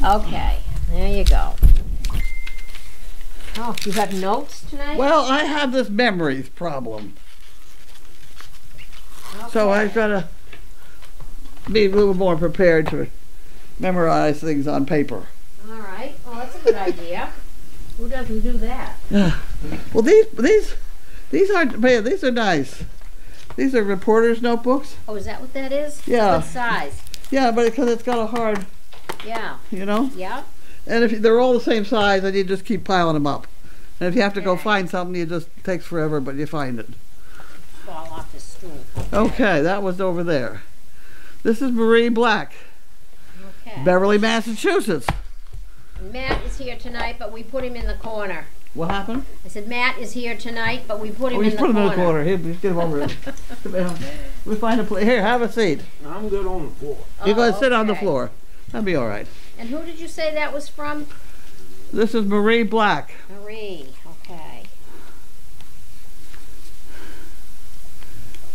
Okay, there you go. Oh, you have notes tonight? Well, I have this memory problem. Okay. So I've got to be a little more prepared to memorize things on paper. All right. Well, that's a good idea. Who doesn't do that? Well, these are nice. These are reporters' notebooks. Oh, is that what that is? Yeah. What size? Yeah, but because it's got a hard, Yeah. you know. Yeah. And if they're all the same size, then you just keep piling them up. And if you have to go Okay. find something, it just takes forever, but you find it. Fall off the stool. Okay, that was over there. This is Marie Black, Okay. Beverly, Massachusetts. Matt is here tonight, but we put him in the corner. What happened? I said Matt is here tonight, but we put him Oh, in he's the put him corner. in the corner. Here, get him over here. We find a place. Here, have a seat. I'm good on the floor. You're going to Oh, sit on the okay. floor. That'll be all right. And who did you say that was from? This is Marie Black. Marie. Okay.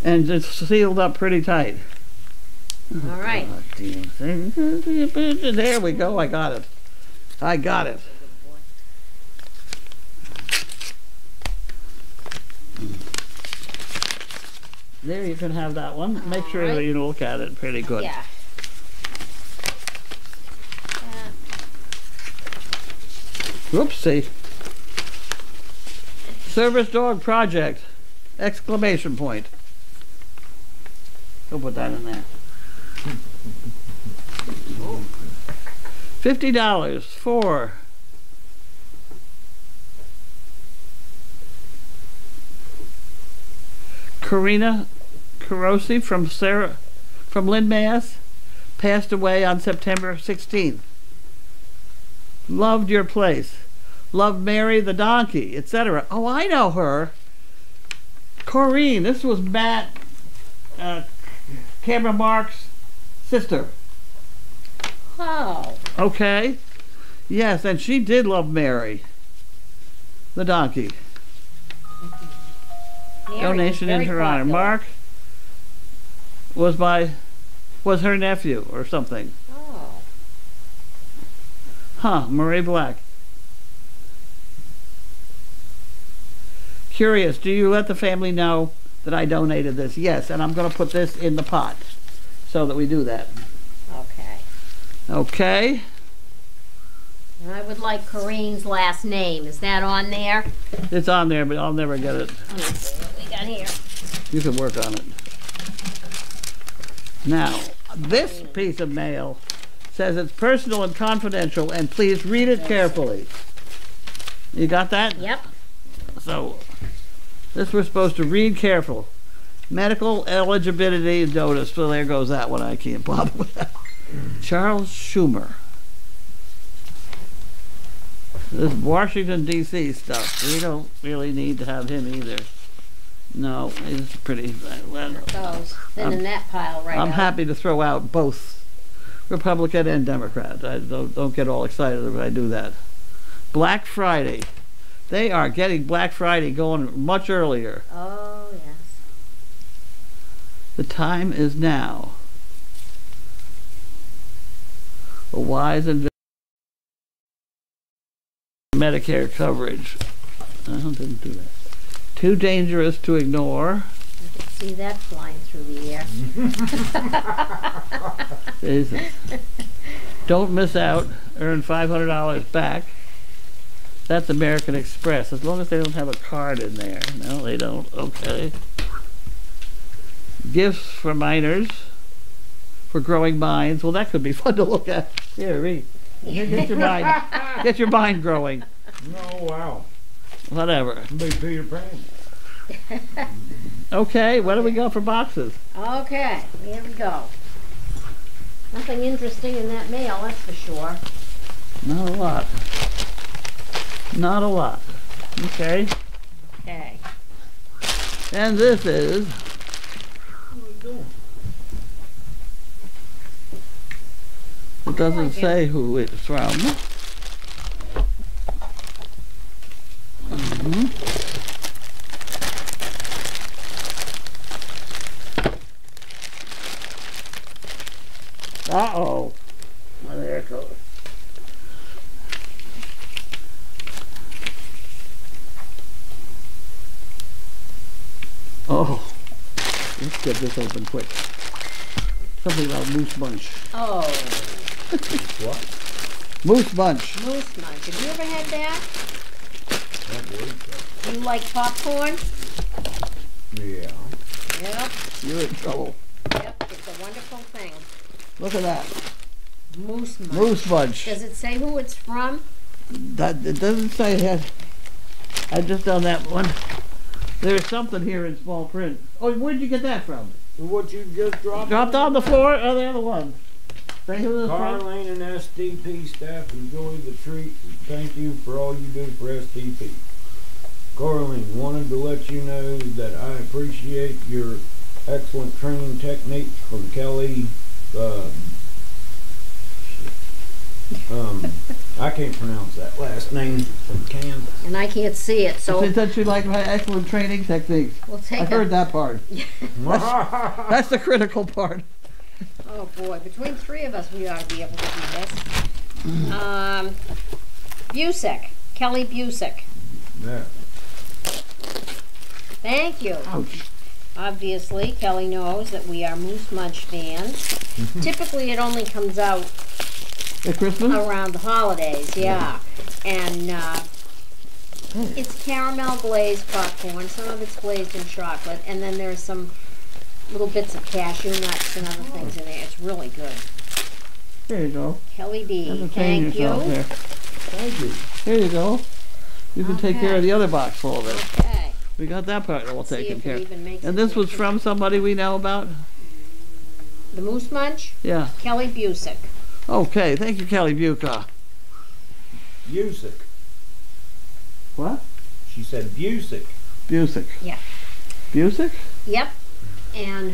And it's sealed up pretty tight. All right. Oh, damn. There we go. I got it. I got it. There, you can have that one. Make sure that you look at it pretty good. Yeah. Whoopsie. Service dog project! Exclamation point. We'll put that in there. $50 for Karina Carosi from Lynn, Mass. Passed away on September 16th. Loved your place. Loved Mary the donkey, etc. Oh, I know her. Corrine. This was Matt Cameron Mark's sister. Oh. Okay. Yes, and she did love Mary the donkey. Mary Donation in was her very honor. popular. Mark was her nephew or something. Oh. Huh, Marie Black. Curious, do you let the family know that I donated this? Yes, and I'm going to put this in the pot so that we do that. Okay. Okay. And I would like Corinne's last name. Is that on there? It's on there, but I'll never get it. Let me see what we got here. You can work on it. Now, this piece of mail says it's personal and confidential, and please read it carefully. You got that? Yep. So, this we're supposed to read careful. Medical eligibility notice. So there goes that one. I can't bother with that. Charles Schumer. This Washington, D.C. stuff. We don't really need to have him either. No, he's pretty... Well, Those. Then in that pile right I'm out. happy to throw out both Republican and Democrat. I don't get all excited when I do that. Black Friday. They are getting Black Friday going much earlier. Oh, yes. The time is now. A wise and Medicare coverage. I didn't do that. Too dangerous to ignore. I can see that flying through the air. Jesus. Don't miss out. Earn $500 back. That's American Express. As long as they don't have a card in there. No, they don't. Okay. Gifts for minors. For growing minds. Well, that could be fun to look at. Here, read. Get your mind. Get your mind growing. Oh, wow. Whatever. Big Peter Pan. Okay, what do we got for boxes? Okay, here we go. Nothing interesting in that mail, that's for sure. Not a lot. Not a lot. Okay. Okay. And this is... What are we doing? It doesn't say who it's from. Uh-oh. Well, there it goes. get this open quick. Something about moose munch. Oh, What? Moose munch. moose munch. Have you ever had that? Don't believe so. Do you like popcorn? Yeah. Yep. You're in trouble. Yep. It's a wonderful thing. Look at that. Moose munch. Moose munch. Does it say who it's from? That it doesn't say it. I just done that one. There's something here in small print. Oh, where'd you get that from? What you just dropped? Dropped on the floor? Oh, the other one. Say who this from? Carlene and SDP staff enjoy the treat. Thank you for all you do for SDP. Carlene, wanted to let you know that I appreciate your excellent training techniques from Kelly. I can't pronounce that last name from Kansas. And I can't see it, so Said you like my excellent training techniques. we'll take I heard that part. That's the critical part. Oh boy, between three of us, we ought to be able to do this. Busick, Kelly Busick. Yeah. Thank you. Ouch. Obviously, Kelly knows that we are Moose Munch fans. Typically, it only comes out At Christmas? around the holidays, yeah. And it's caramel glazed popcorn. Some of it's glazed in chocolate, and then there's some little bits of cashew nuts and other things in there. It's really good. There you go. Kelly B, Entertain thank yourself you. there. Thank you. Here you go. You can take care Okay. of the other box full of it. Okay. We got that part all See taken if care it of. even makes And it this was to- from somebody we know about? the Moose Munch, Yeah. Kelly Busick. Okay, thank you, Kelly Buca. Busick. What? She said Busick. Busick. Yeah. Busick? Yep. And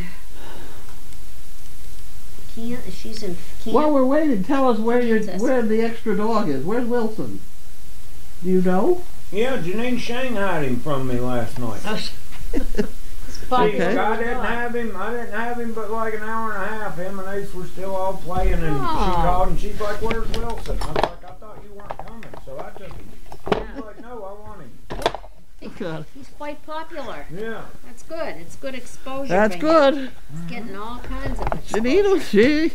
she's in While we're waiting, tell us where Kansas. where the extra dog is. Where's Wilson? Do you know? Yeah, Janine shanghaied him from me last night. Okay. I didn't have him but like an hour and a half. Him and Ace were still all playing, and she Aw. called and she's like, "Where's Wilson?" I was like, "I thought you weren't coming," so I took him. She's like, "No, I want him." God. He's quite popular. Yeah. That's good. It's good exposure. That's for good. him. He's getting all kinds of exposure.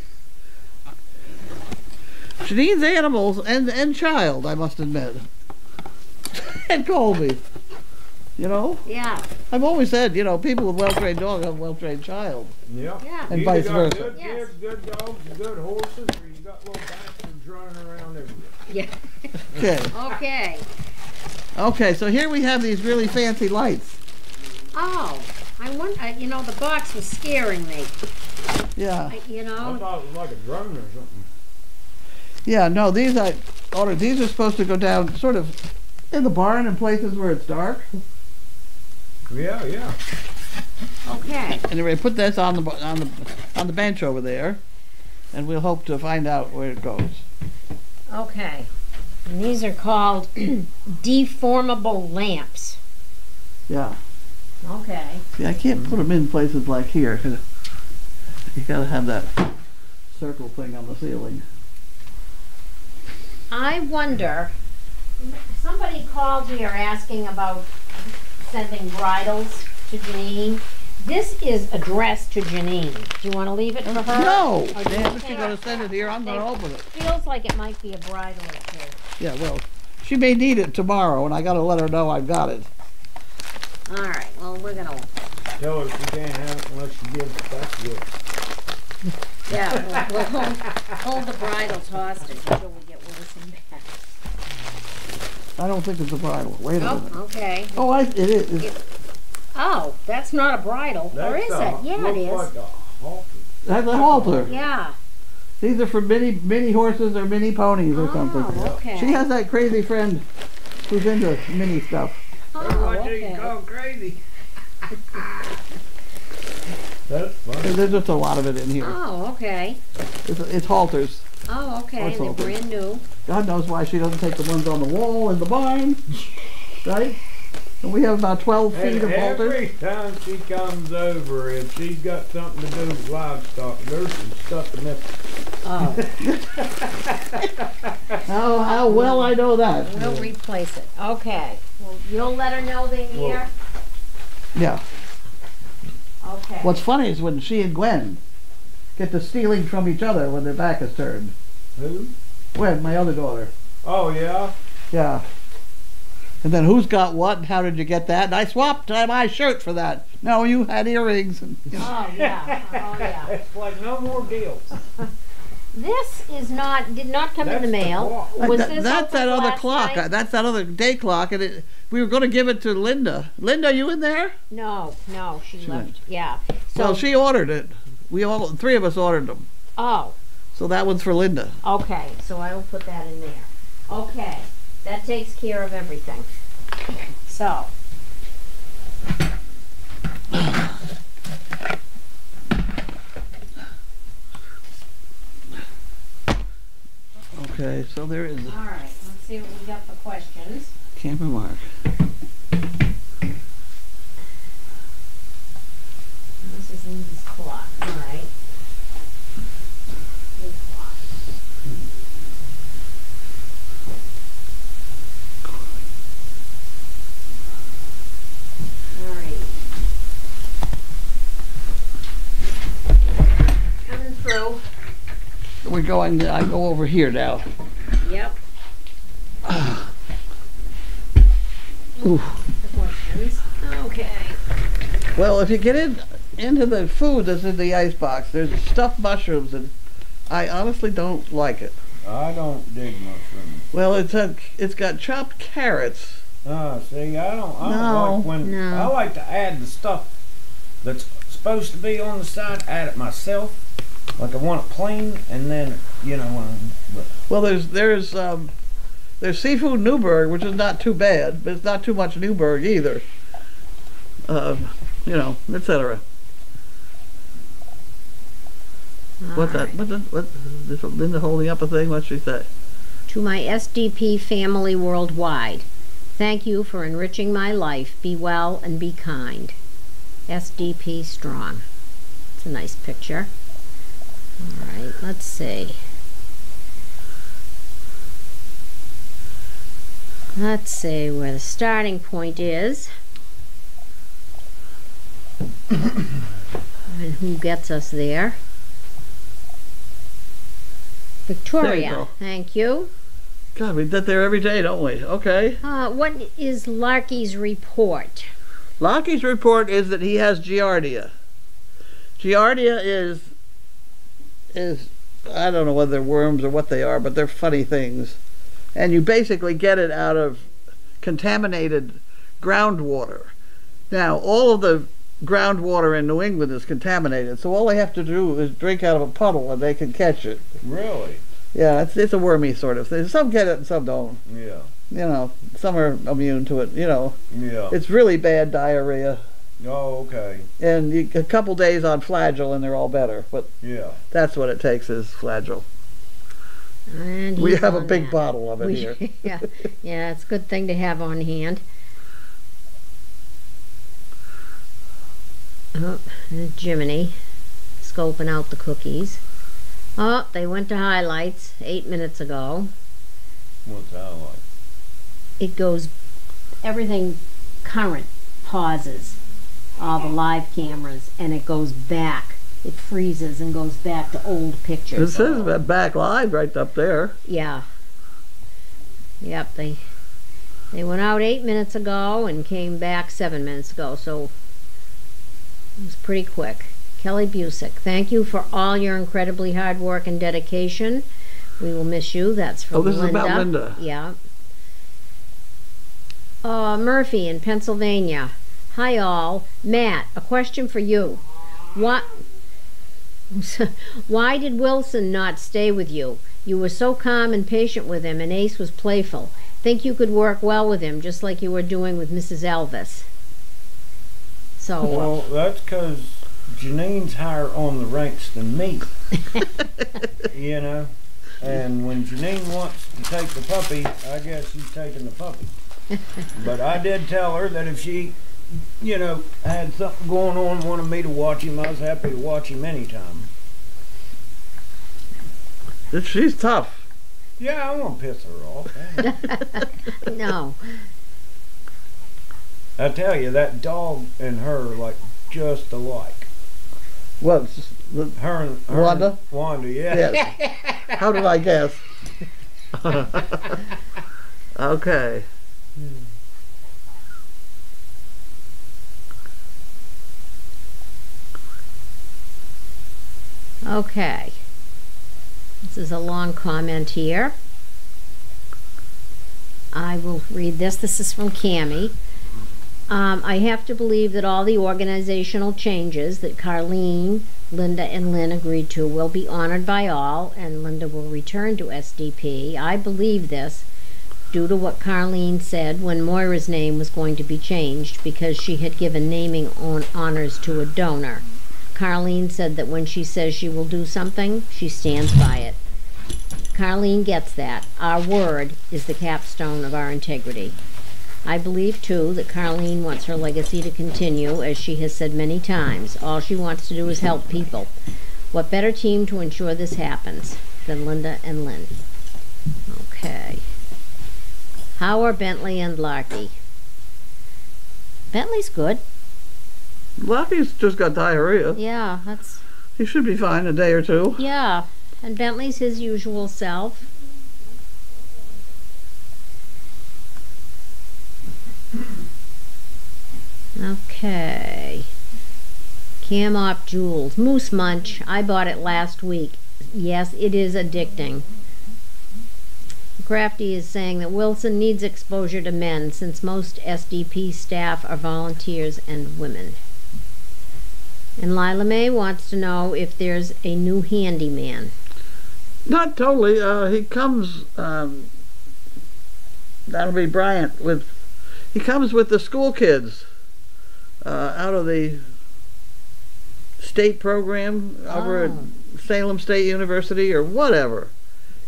Janine's animals and child, I must admit. And Colby. You know? Yeah. I've always said, people with well-trained dogs have a well-trained child. Yeah. Yeah. And You vice got versa. good Yes. kids, good dogs, and good horses, or you got little bastards running around everywhere. Yeah. Okay. Okay. Okay, so here we have these really fancy lights. Oh, I wonder. The box was scaring me. Yeah. I thought it was like a drone or something. Yeah, no, these are supposed to go down sort of in the barn in places where it's dark. Yeah, yeah. Okay. Anyway, put this on the bench over there, and we'll hope to find out where it goes. Okay. And these are called deformable lamps. Yeah. Okay. See, I can't put them in places like here, 'cause you gotta have that circle thing on the ceiling. I wonder, somebody called here asking about sending bridles to Janine. This is addressed to Janine. Do you want to leave it for her? No! Or do you Damn, if think- you're gonna send it here, I'm gonna open it. Feels like it might be a bridal or two. Yeah, well, she may need it tomorrow, and I gotta let her know I've got it. All right. Well, we're gonna. Tell her she can't have it unless she gives it back to you. Yeah. We'll hold the bridals hostage until we get Wilson back. I don't think it's a bridle. Wait a minute. Oh. Okay. Oh, it is. Oh, that's not a bridle, or is it? Yeah, it is. Like a halter. That's a halter. Yeah. These are for mini horses or mini ponies or something. Oh, okay. She has that crazy friend who's into mini stuff. Oh, Everybody okay. can go crazy. That's funny. There's just a lot of it in here. Oh, okay. It's halters. Oh, okay. What's And they're all this? brand new. God knows why she doesn't take the ones on the wall in the barn. Right? And we have about 12 feet And of halters. every time she comes over, if she's got something to do with livestock, there's some stuff in this. Oh, How well I know that. we'll replace it. Okay. Well, you'll let her know they're here? Yeah. Okay. What's funny is when she and Gwen get to stealing from each other when their back is turned. Who? Gwen, my other daughter. Oh, yeah? Yeah. And then who's got what and how did you get that? And I swapped my shirt for that. No, you had earrings. And, you know. Oh, yeah. Oh, yeah. It's like no more deals. This did not come in the That's the mail. clock. Was That- this that's opened that other last clock. night? That's that other day clock. And we were going to give it to Linda. Linda, you in there? No, she She left. went. Yeah. So, Well, she ordered it. Three of us ordered them. oh, So that one's for Linda. okay. So I will put that in there. Okay. That takes care of everything. So. Okay, so there is All right. Let's see what we got for questions. Camper Mark. This is Linda's clock. All right. Good clock. All right. Coming through. I go over here now. Yep. Ooh. The questions. Okay. Well, if you get into the food that's in the icebox, there's stuffed mushrooms, and I honestly don't like it. I don't dig mushrooms. Well, it's got chopped carrots. See, I don't No, like when no. I like to add the stuff that's supposed to be on the side, add it myself. Like I want it plain, and then Well, there's seafood Newburgh, which is not too bad, but it's not too much Newburgh either. Etc. What is Linda holding up a thing? What's she say? To my SDP family worldwide, thank you for enriching my life. Be well and be kind. SDP strong. It's a nice picture. All right, let's see. Let's see where the starting point is. And who gets us there? Victoria, go. thank you. God, we get there every day, don't we? Okay. What is Larky's report? Lockie's report is that he has Giardia. Giardia is I don't know whether they're worms or what they are, but they're funny things. And you basically get it out of contaminated groundwater. Now, all of the groundwater in New England is contaminated, so all they have to do is drink out of a puddle and they can catch it. really, Yeah, it's a wormy sort of thing. Some get it and some don't. yeah, Some are immune to it, yeah. It's really bad diarrhea. Oh, okay, And a couple days on Flagyl and they're all better. But yeah. that's what it takes is Flagyl. And We he's have a on big that. bottle of it here. yeah, it's a good thing to have on hand. Oh, and Jiminy scoping out the cookies. Oh, they went to highlights 8 minutes ago. What's that like? It goes, everything current pauses, all the live cameras, and it goes back. It freezes and goes back to old It pictures. says that back live right up there. Yeah. Yep, they went out 8 minutes ago and came back 7 minutes ago, so it was pretty quick. Kelly Busick, thank you for all your incredibly hard work and dedication. We will miss you. That's from Oh, this Linda. is about Linda. Yeah. Murphy in Pennsylvania. Hi all. Matt, a question for you. What? Why did Wilson not stay with you? You were so calm and patient with him, and Ace was playful. Think you could work well with him, just like you were doing with Mrs. Elvis. So, Well, that's because Janine's higher on the ranks than me. And when Janine wants to take the puppy, I guess she's taking the puppy. But I did tell her that if she, had something going on, wanted me to watch him, I was happy to watch him anytime. She's tough. Yeah, I won't piss her off. no. I tell you, that dog and her are like just alike. What? Her Wanda? Wanda, yeah. Yes. How did I guess? Okay. Okay. This is a long comment here. I will read this. This is from Cammie. I have to believe that all the organizational changes that Carlene, Linda, and Lynn agreed to will be honored by all, and Linda will return to SDP. I believe this due to what Carlene said when Moira's name was going to be changed because she had given naming honors to a donor. Carlene said that when she says she will do something, she stands by it. Carlene gets that. Our word is the capstone of our integrity. I believe, too, that Carlene wants her legacy to continue, as she has said many times. All she wants to do is help people. What better team to ensure this happens than Linda and Lynn? Okay. How are Bentley and Larky? Bentley's good. Lucky's just got diarrhea. Yeah, that's... He should be fine a day or two. Yeah, and Bentley's his usual self. Okay. Cam Op Jewels. Moose Munch. I bought it last week. Yes, it is addicting. Crafty is saying that Wilson needs exposure to men since most SDP staff are volunteers and women. And Lila Mae wants to know if there's a new handyman. Not totally. He comes, that'll be Bryant, he comes with the school kids out of the state program over at Salem State University or whatever.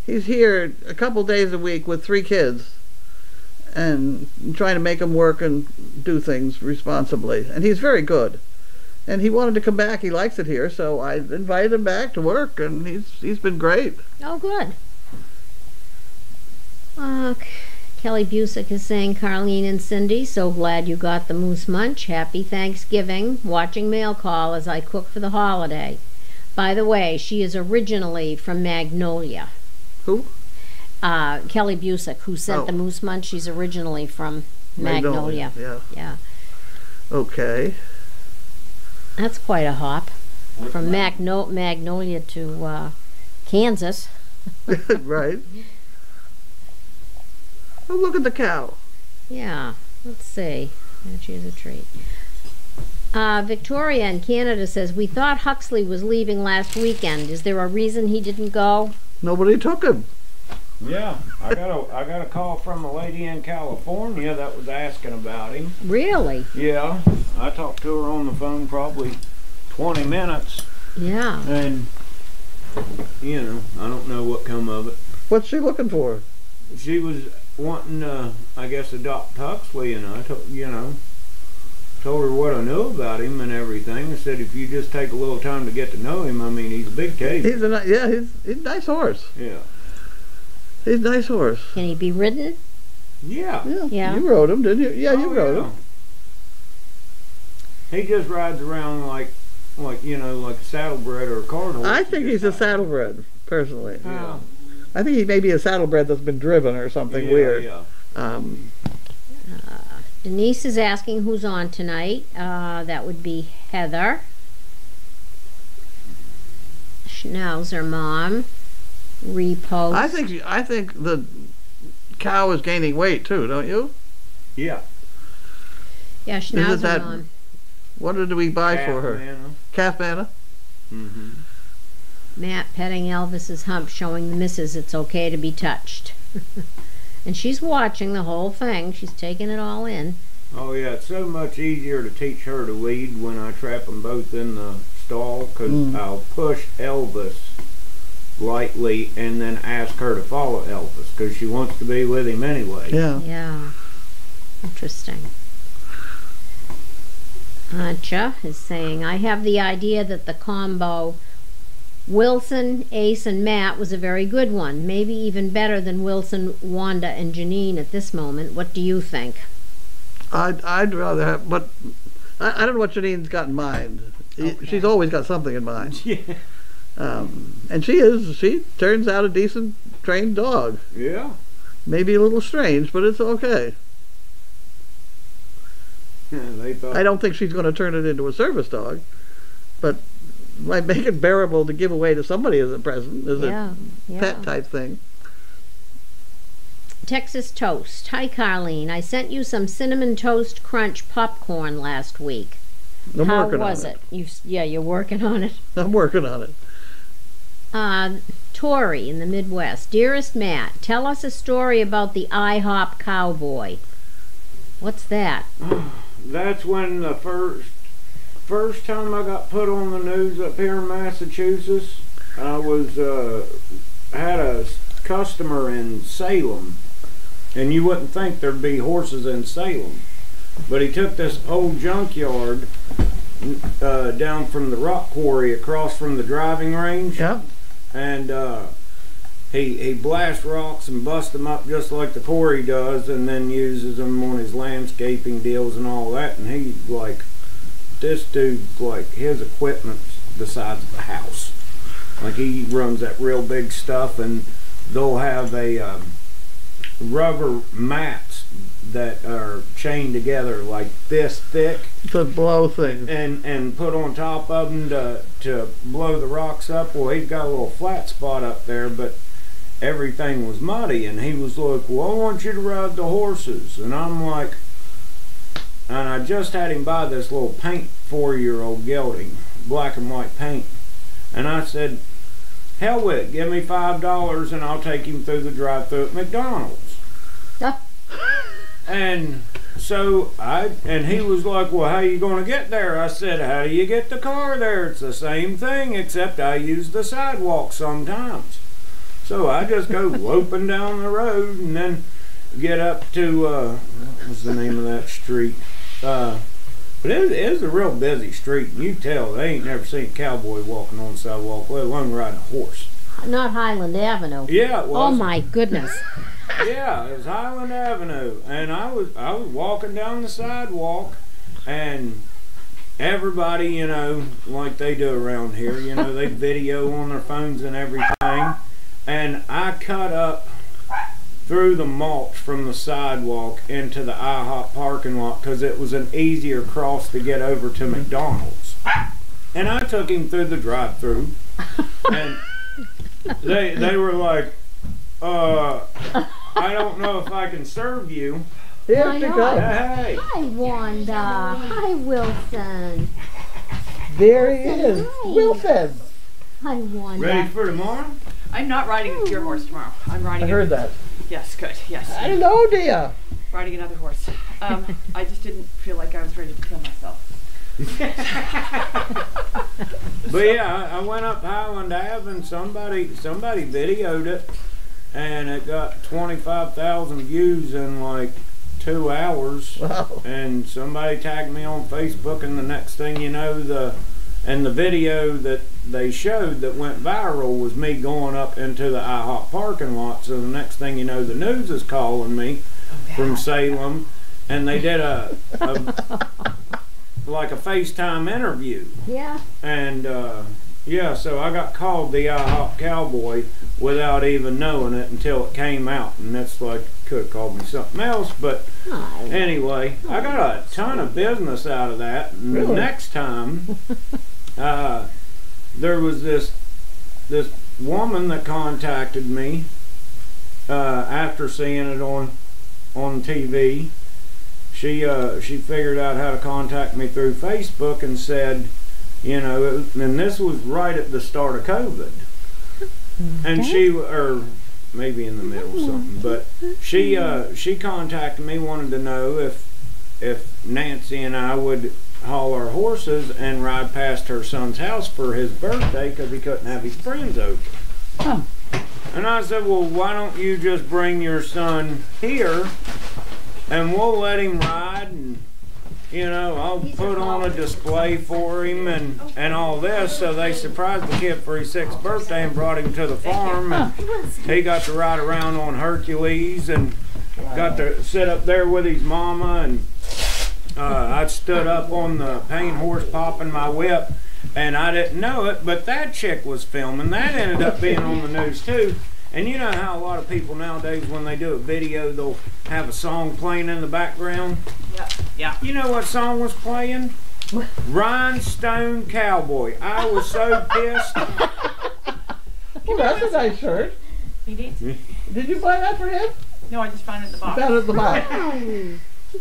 He's here a couple days a week with 3 kids and trying to make them work and do things responsibly. And he's very good. And he wanted to come back. He likes it here, so I invited him back to work, and he's been great. Oh, good. Kelly Busick is saying, Carlene and Cindy, so glad you got the Moose Munch. Happy Thanksgiving. Watching Mail Call as I cook for the holiday. By the way, she is originally from Magnolia. Who? Kelly Busick, who sent the Moose Munch. She's originally from Magnolia. Yeah. Okay. That's quite a hop. From Magnolia to Kansas. Right. Oh, look at the cow. Yeah. Let's see. Choose a treat. Victoria in Canada says, we thought Huxley was leaving last weekend. Is there a reason he didn't go? Nobody took him. Yeah, I got a call from a lady in California that was asking about him. Really? Yeah, I talked to her on the phone probably 20 minutes. Yeah. And, you know, I don't know what come of it. What's she looking for? She was wanting to, I guess, adopt Huxley, and I told her what I know about him and everything. I said, if you just take a little time to get to know him, I mean, he's a big case. He's a nice horse. Yeah. He's a nice horse. Can he be ridden? Yeah. Yeah. You rode him, didn't you? Yeah, you rode him. He just rides around like you know, like a saddlebred or a cart horse. I think he's a saddlebred, personally. Yeah. I think he may be a saddlebred that's been driven or something weird. Yeah. Denise is asking who's on tonight. That would be Heather. Schnauzer Mom. Repost. I think the cow is gaining weight too, don't you? Yeah. Yeah, Schnauzer Mom. What did we buy for her? Manna. Calf manna? Mm-hmm. Matt petting Elvis's hump, showing the missus it's okay to be touched. And she's watching the whole thing. She's taking it all in. Oh yeah, it's so much easier to teach her to lead when I trap them both in the stall, because I'll push Elvis lightly and then ask her to follow Elvis, because she wants to be with him anyway. Yeah. Yeah. Interesting. Cha is saying, I have the idea that the combo Wilson, Ace, and Matt was a very good one. Maybe even better than Wilson, Wanda, and Janine at this moment. What do you think? I'd rather have, but I don't know what Janine's got in mind. She's always got something in mind. Yeah. And she turns out a decent trained dog. Yeah. Maybe a little strange, but it's okay. Yeah, they thought. I don't think she's going to turn it into a service dog, but might make it bearable to give away to somebody as a present, as a pet type thing. Texas Toast. Hi, Carlene. I sent you some Cinnamon Toast Crunch popcorn last week. How was it? You're working on it. I'm working on it. Tori in the Midwest. Dearest Matt, tell us a story about the IHOP Cowboy. What's that? That's when the first time I got put on the news up here in Massachusetts. I was had a customer in Salem, and you wouldn't think there'd be horses in Salem, but he took this old junkyard down from the rock quarry across from the driving range. Yep. And he blasts rocks and busts them up just like the quarry does, and then uses them on his landscaping deals and all that. And he, like, this dude, like, his equipment's the size of the house. Like, he runs that real big stuff, and they'll have a rubber mats that are chained together like this thick to blow things and put on top of them to blow the rocks up. Well, he's got a little flat spot up there, but everything was muddy, and he was like, well, I want you to ride the horses. And I'm like, and I just had him buy this little paint 4-year-old gelding, black and white paint, and I said, hell with it, give me $5 and I'll take him through the drive-thru at McDonald's. And so he was like, well, how you gonna get there? I said, how do you get the car there? It's the same thing, except I use the sidewalk sometimes. So I just go loping down the road and then get up to what's the name of that street? But it is a real busy street, and you tell they ain't never seen a cowboy walking on the sidewalk, let alone riding a horse. Not Highland Avenue. Yeah, it was. Oh my goodness. Yeah, it was Highland Avenue, and I was walking down the sidewalk, and everybody, you know, like they do around here, you know, they video on their phones and everything, and I cut up through the mulch from the sidewalk into the IHOP parking lot because it was an easier cross to get over to McDonald's. And I took him through the drive-thru, and they were like, I don't know if I can serve you. Here she comes. Hey. Hi, Wanda. Hi, Wilson. There he is. Hi. Wilson. Hi, Wanda. Ready for tomorrow? I'm not riding your horse tomorrow. I'm riding. I heard that. Yes, good. Yes. Hello, dear. Riding another horse. I just didn't feel like I was ready to kill myself. But yeah, I went up Highland Ave and somebody videoed it, and it got 25,000 views in like 2 hours. Wow. And somebody tagged me on Facebook, and the next thing you know, the video that they showed that went viral was me going up into the IHOP parking lot. So the next thing you know, the news is calling me from Salem, and they did like a FaceTime interview. Yeah. And yeah, so I got called the IHOP Cowboy without even knowing it until it came out, and that's like, could have called me something else, but anyway, I got a ton of business out of that. And really? The next time there was this woman that contacted me after seeing it on TV. She figured out how to contact me through Facebook and said, you know, and this was right at the start of COVID. And or maybe in the middle or something, but she contacted me, wanted to know if Nancy and I would haul our horses and ride past her son's house for his birthday because he couldn't have his friends over. Huh. And I said, well, why don't you just bring your son here and we'll let him ride, and you know, I'll put on a display for him and all this. So they surprised the kid for his 6th birthday and brought him to the farm, and he got to ride around on Hercules and got to sit up there with his mama, and I stood up on the paint horse popping my whip, And I didn't know it, but that chick was filming. That ended up being on the news too. And you know how a lot of people nowadays, when they do a video, they'll have a song playing in the background? Yeah. Yeah. You know what song was playing? Rhinestone Cowboy. I was so pissed. Well, that's a nice shirt. He needs? Did you buy that for him? No, I just found it in the box. Found it in the box.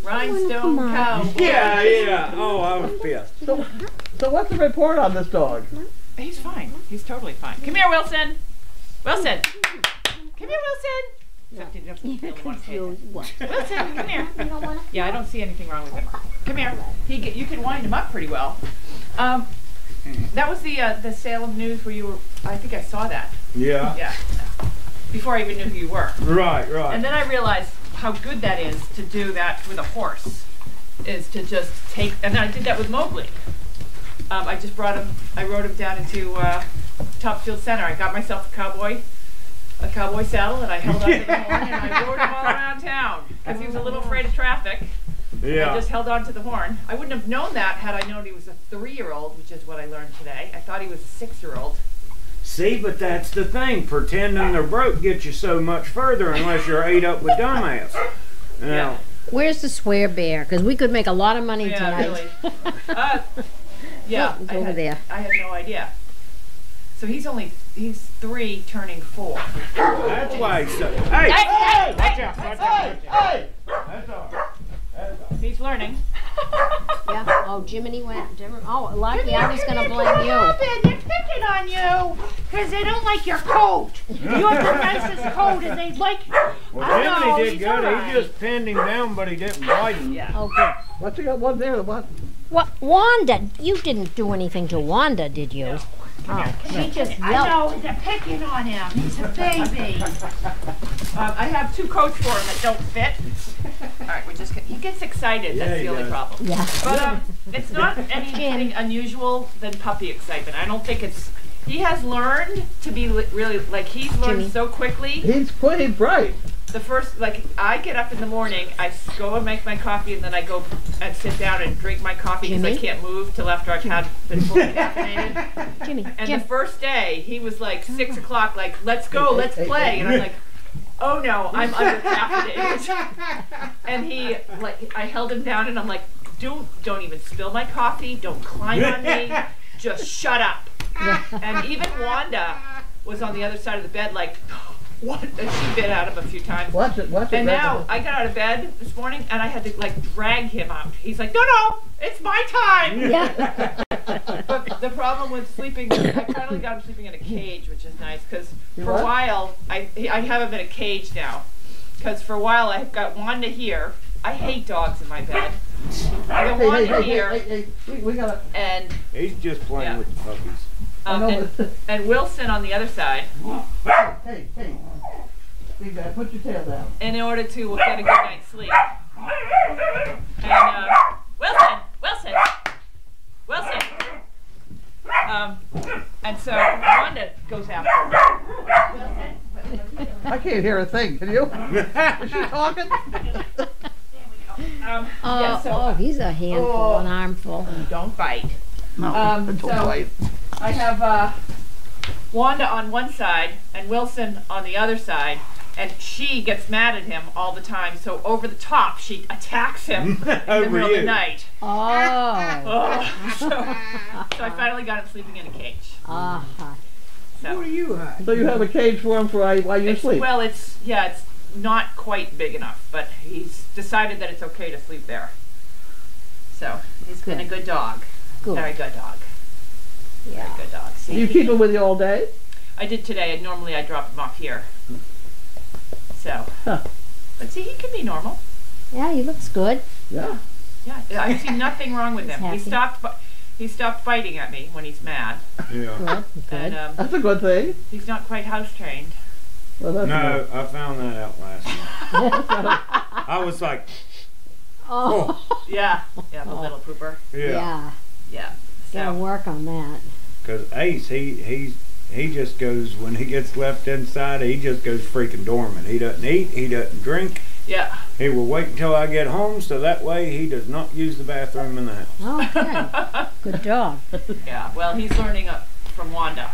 Rhinestone Cowboy. Yeah, yeah. Oh, I was pissed. So what's the report on this dog? He's fine. He's totally fine. Come here, Wilson. Wilson. Come here, Wilson. Wilson, come here. Yeah, I don't see anything wrong with him. Come here. You can wind him up pretty well. That was the Salem News where you were. I think I saw that. Yeah. Yeah. Before I even knew who you were. Right, right. And then I realized how good that is to do that with a horse. Is to just take. And then I did that with Mowgli. I just brought him. I rode him down into Topfield Center. I got myself a cowboy saddle, and I held onto the horn, and I rode him all around town because he was a little afraid of traffic. Yeah. I just held on to the horn. I wouldn't have known that had I known he was a 3-year-old, which is what I learned today. I thought he was a 6-year-old. See, but that's the thing. Pretending they're broke gets you so much further unless you're ate up with dumbass. Yeah. Where's the swear bear? Because we could make a lot of money Yeah, tonight. really. Yeah, It's over there. I had no idea. So he's 3 turning 4. That's why he's so... Hey! Hey! Watch out! Watch out! Hey! That's all right. That's all right. He's learning. Yeah. Oh, Jiminy went. Oh, lucky I was going to blame you. They're picking on you because they don't like your coat. You have the nicest coat, and they like. Well, Jiminy did he's good. all right. He just pinned him down, but he didn't bite him. Yeah. Oh, good. What you got one there? What? What, Wanda? You didn't do anything to Wanda, did you? No. Oh, she just I yelped. know they're picking on him. He's a baby. I have 2 coats for him that don't fit. All right, he gets excited. Yeah, That's he the only does. problem. Yeah. But it's not anything unusual than puppy excitement. I don't think it's. He has learned to be really he's learned Jimmy. so quickly. He's pretty bright. The first, I get up in the morning, I go and make my coffee, and then I go and sit down and drink my coffee because I Jimmy? can't move till after I've been fully caffeinated. Jimmy, And Jim. the first day, he was like 6 o'clock, let's go, let's play. And I'm like, oh no, I'm under caffeinated. And I held him down, and I'm like, don't even spill my coffee, don't climb on me, just shut up. And even Wanda was on the other side of the bed what? And she bit at him a few times. Watch it. And now I got out of bed this morning and I had to drag him out. He's like, no, it's my time. Yeah. But the problem with sleeping, I finally got him sleeping in a cage, which is nice because for a while I have him in a cage now. Because for a while I've got Wanda here. I hate dogs in my bed. I got Wanda here. Hey, we gotta. And He's just playing Yeah. with the puppies. and Wilson on the other side. Hey. You gotta put your tail down. In order to get a good night's sleep. And Wilson. And so Wanda goes after him. I can't hear a thing. Can you? Is she talking? Oh, he's a handful, an armful. Don't bite. No. Don't so bite. I have Wanda on one side and Wilson on the other side, and she gets mad at him all the time. So over the top, she attacks him in the Over middle of the you. night. Oh. So I finally got him sleeping in a cage. Uh-huh. What are you at? So you have a cage for him for while you sleep. Well, it's not quite big enough, but he's decided that it's okay to sleep there. So he's been a good dog. Good. Very good dog. Yeah. Very good dog. See, You keep him with you all day? I did today, and normally I drop him off here. So, Huh. but see, he can be normal. Yeah, he looks good. Yeah. Yeah, I see nothing wrong with him. He's happy. He stopped biting at me when he's mad, Yeah. Good. and That's a good thing. he's not quite house trained. Well, that's No, I found that out last night. I was like, Oh. Yeah, the little pooper. Yeah. Yeah. Gotta So, work on that. because Ace, he just goes, when he gets left inside, he just goes freaking dormant. He doesn't eat, he doesn't drink. yeah. He will wait until I get home, so that way he does not use the bathroom in the house. Okay. Good dog. Yeah, well, he's learning from Wanda.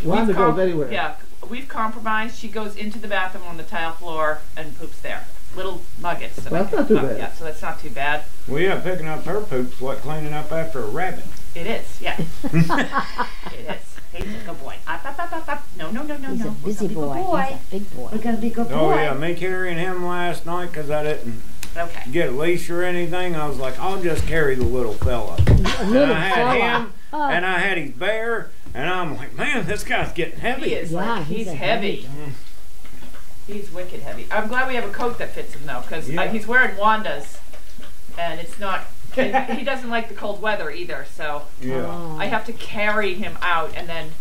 Wanda goes anywhere. Yeah, we've compromised. She goes into the bathroom on the tile floor and poops there. Little nuggets. Well, that's not too bad. Yeah, so that's not too bad. Well, yeah, picking up her poop's like cleaning up after a rabbit. It is, yeah. It is. He's a good boy. Up, up, up, up, up. No, no, no, no, He's no. a busy boy. He's a big boy. We're gonna be good boy. Oh yeah, me carrying him last night because I didn't Okay. get a leash or anything. I was like, I'll just carry the little fella. And I had him, and I had his bear, and I'm like, man, this guy's getting heavy. He is. Yeah, Like, he's a heavy. He's wicked heavy. I'm glad we have a coat that fits him though, because Yeah. he's wearing Wanda's, and it's not. And he doesn't like the cold weather either, so Yeah. Oh. I have to carry him out, and then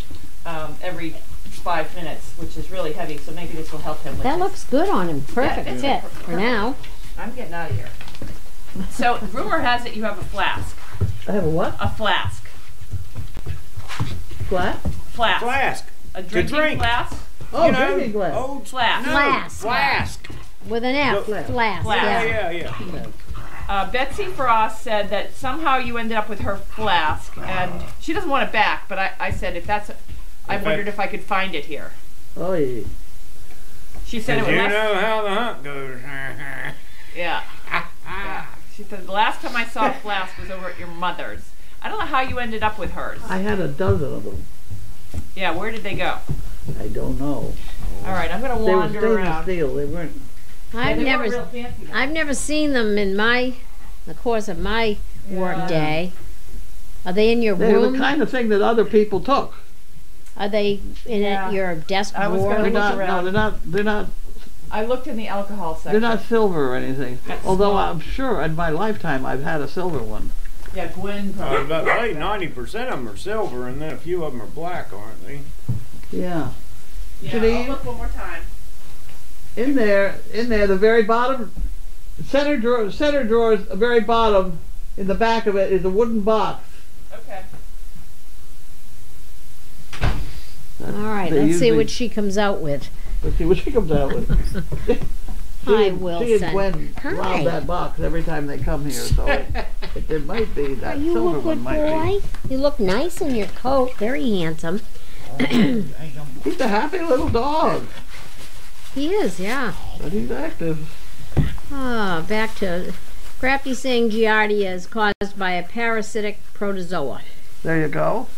every 5 minutes, which is really heavy. So maybe this will help him with That his- looks good on him. Perfect it's fit perfect. for now. I'm getting out of here. So rumor has it you have a flask. I have a what? A flask. What? Flask. Flask. A drinking drink. flask. Oh, You know, drinking glass. Old Flask. No, Flask. Flask. With an F. Flask. Flask. Flask. Yeah. Yeah. Betsy Frost said that somehow you ended up with her flask, and she doesn't want it back. But I said if that's, I Okay. wondered if I could find it here. Oh, yeah. She said it was You last, know how the hunt goes. yeah. Yeah. She said the last time I saw a flask was over at your mother's. I don't know how you ended up with hers. I had a dozen of them. Yeah, where did they go? I don't know. All right, I'm gonna They were wander stainless around. steel. They weren't. I've They weren't never, real fancy, though. I've never seen them in the course of my work day. Are they in your They were room? the kind of thing that other people took. Are they in Yeah. your desk I was drawer? gonna They're look not. No, around. they're not. They're not. I looked in the alcohol section. They're not silver or anything. That's Although small. I'm sure in my lifetime I've had a silver one. Yeah, Gwen I was probably. about to say 90% of them are silver, and then a few of them are black, aren't they? Yeah. Yeah, Janine? I'll look one more time. In there, the very bottom, center drawers, the very bottom, in the back of it is a wooden box. Okay. All right, They let's see usually- what she comes out with. Let's see what she comes out with. Hi, She Wilson. and Gwen Hi. rob that box every time they come here, so it might be Are that you silver a good one might boy? You look nice in your coat. Very handsome. be. He's a happy little dog, He is, yeah. but he's active. Ah, back to Crafty saying Giardia is caused by a parasitic protozoa. There you go.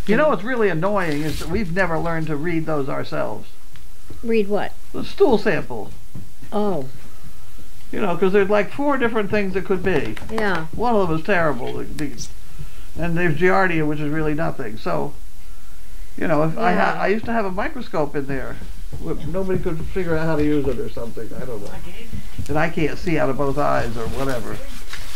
You know what's really annoying is that we've never learned to read those ourselves. Read what? The stool sample. Oh, You know, because there's like 4 different things it could be. yeah. One of them is terrible. And there's Giardia, which is really nothing. So, you know, if Yeah. I used to have a microscope in there. Nobody could figure out how to use it or something. I don't know. And I can't see out of both eyes or whatever.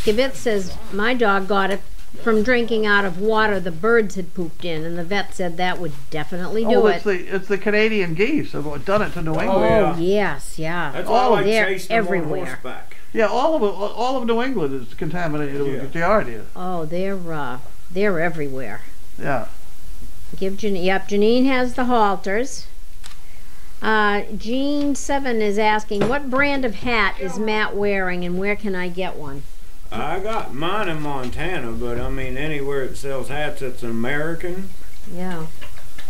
Gibbet says my dog got it from drinking out of water the birds had pooped in, and the vet said that would definitely do it. It's the Canadian geese have done it to New England. Oh, yeah. Yes, yeah. That's why I like they're chasing them on everywhere. horseback. Yeah, all of New England is contaminated with Giardia. Oh, they're everywhere. Yeah. Janine has the halters. Jean 7 is asking, what brand of hat is Matt wearing and where can I get one? I got mine in Montana, but I mean anywhere that sells hats that's an American. Yeah.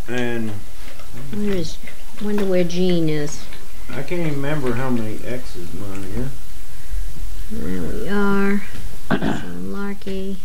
And Wonder where Jean is. I can't even remember how many X's mine here. There we are. Larky.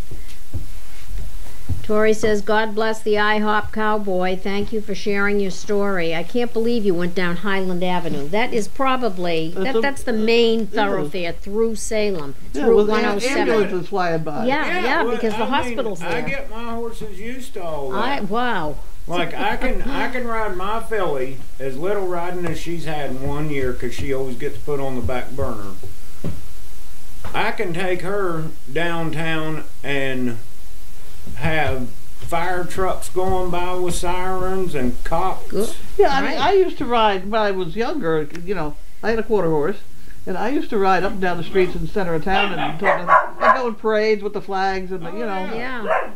Tori says, God bless the IHOP Cowboy. Thank you for sharing your story. I can't believe you went down Highland Avenue. That is probably, that's the main thoroughfare through Salem, Yeah, through well, 107. ambulances flying by. Yeah, well, because the I mean, hospital's I there. get my horses used to all that. Wow. Like I can ride my filly as little riding as she's had in 1 year because she always gets put on the back burner. I can take her downtown and have fire trucks going by with sirens and cops. Good. Yeah, I mean, Right. I used to ride when I was younger. You know, I had a quarter horse, and I used to ride up and down the streets in the center of town and go in parades with the flags and you know. Yeah.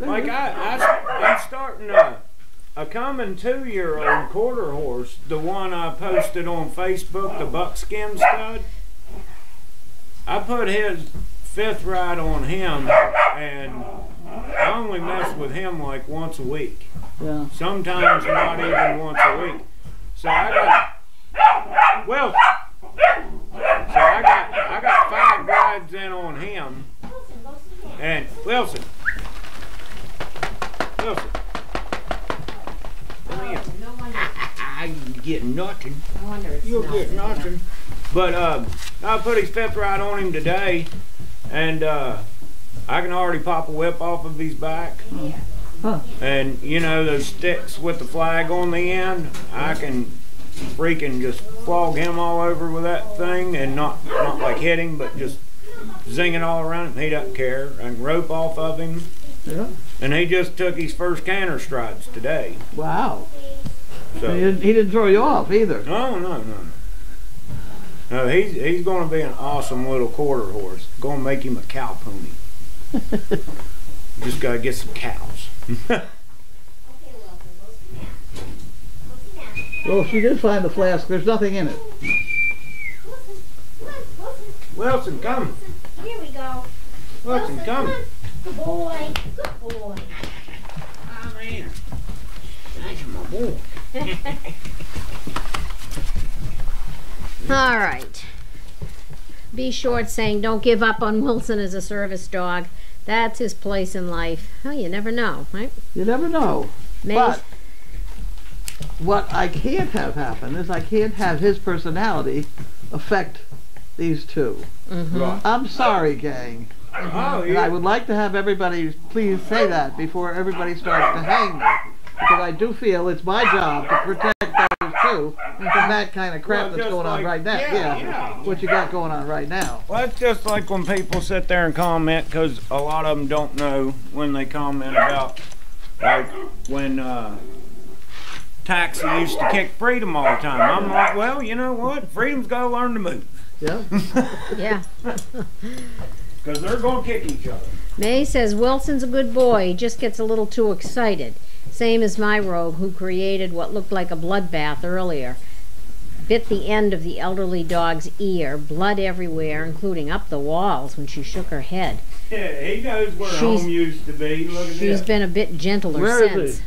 Like I'm starting a coming 2-year-old quarter horse, the one I posted on Facebook, the buckskin stud. I put his 5th ride on him, and I only mess with him like once a week. Yeah. Sometimes not even once a week. So I got 5 rides in on him. And Wilson. Come here. You get nothing. No wonder it's You'll get nothing. But I put his 5th ride on him today, and I can already pop a whip off of his back. Huh. And you know those sticks with the flag on the end, I can freaking just flog him all over with that thing, and not like hit him, but just zing it all around him. He doesn't care. I can rope off of him. Yeah. And he just took his first canter strides today. Wow. So He didn't throw you off either. no. No, he's going to be an awesome little quarter horse. Going to make him a cow pony. Just got to get some cows. Well, she did find the flask. There's nothing in it. Wilson, come. Here we go. Wilson, come. Good boy. Good boy. Come here. That's my boy. All right. B. Short saying, don't give up on Wilson as a service dog. That's his place in life. Oh, you never know, right? You never know. Maybe. But what I can't have happen is I can't have his personality affect these two. Right. I'm sorry, gang. Oh, And I yeah. would like to have everybody please say that before everybody starts to hang me. Because I do feel it's my job to protect those two from that kind of crap Well, that's just going on like- right now. yeah. What you got going on right now. Well, it's just like when people sit there and comment, because a lot of them don't know when they comment about, like, when Taxi used to kick Freedom all the time. I'm like, well, you know what? Freedom's got to learn to move. Yeah? Yeah. Because they're going to kick each other. May says, Wilson's a good boy. He just gets a little too excited. Same as my rogue, who created what looked like a bloodbath earlier. Bit the end of the elderly dog's ear, blood everywhere, including up the walls when she shook her head. Yeah, he knows where home used to be. Look at She's this. been a bit gentler Where is since. he?